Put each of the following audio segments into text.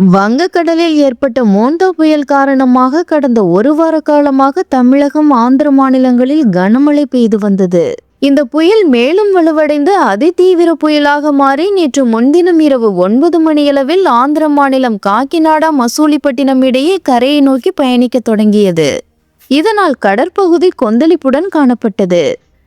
வங்கக்கடலில் ஏற்பட்ட மோண்டா புயல் காரணமாக கடந்த ஒரு வார காலமாக தமிழகம், ஆந்திர மாநிலங்களில் கனமழை பெய்து வந்தது. இந்த புயல் மேலும் வலுவடைந்து அதிதீவிர புயலாக மாறி நேற்று முன்தினம் இரவு 9 மணியளவில் ஆந்திர மாநிலம் காக்கிநாடா, மசூலிப்பட்டினம் இடையே கரையை நோக்கி பயணிக்க தொடங்கியது. இதனால் கடற்பகுதி கொந்தளிப்புடன் காணப்பட்டது.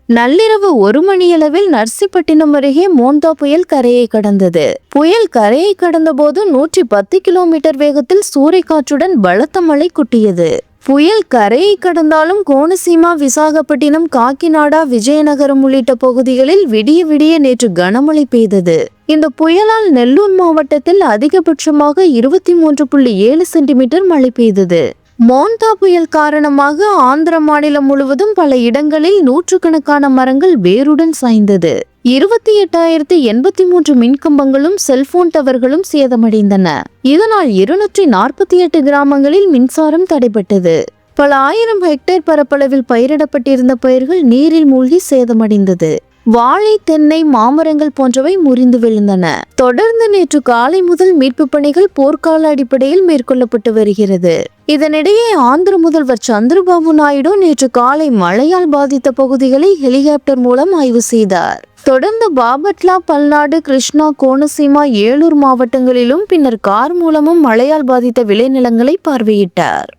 நள்ளிரவு 1 மணியளவில் நர்சிப்பட்டினம் அருகே மோண்டா புயல் கரையை கடந்தது. புயல் கரையை கடந்த போது 110 கிலோமீட்டர் வேகத்தில் சூறைக்காற்றுடன் பலத்த மழை கொட்டியது. புயல் கரையை கடந்தாலும் கோனசீமா, விசாகப்பட்டினம், காக்கிநாடா, விஜயநகரம் உள்ளிட்ட பகுதிகளில் விடிய விடிய நேற்று கனமழை பெய்தது. இந்த புயலால் நெல்லூர் மாவட்டத்தில் அதிகபட்சமாக 23.7 சென்டிமீட்டர் மழை பெய்தது. மோண்டா புயல் காரணமாக ஆந்திர மாநிலம் முழுவதும் பல இடங்களில் நூற்றுக்கணக்கான மரங்கள் வேருடன் சாய்ந்தது. 28,083 மின்கம்பங்களும் செல்போன் டவர்களும் சேதமடைந்தன. இதனால் 248 கிராமங்களில் மின்சாரம் தடைபட்டது. பல ஆயிரம் ஹெக்டேர் பரப்பளவில் பயிரிடப்பட்டிருந்த பயிர்கள் நீரில் மூழ்கி சேதமடைந்தது. வாழை, தென்னை, மாமரங்கள் போன்றவை முறிந்து விழுந்தன. தொடர்ந்து நேற்று காலை முதல் மீட்பு பணிகள் போர்க்கால அடிப்படையில் மேற்கொள்ளப்பட்டு வருகிறது. இதனிடையே ஆந்திர முதல்வர் சந்திரபாபு நாயுடு நேற்று காலை மழையால் பாதித்த பகுதிகளை ஹெலிகாப்டர் மூலம் ஆய்வு செய்தார். தொடர்ந்து பாபட்லா, பல்நாடு, கிருஷ்ணா, கோனசீமா, ஏலூர் மாவட்டங்களிலும் பின்னர் கார் மூலமும் மழையால் பாதித்த விளைநிலங்களை பார்வையிட்டார்.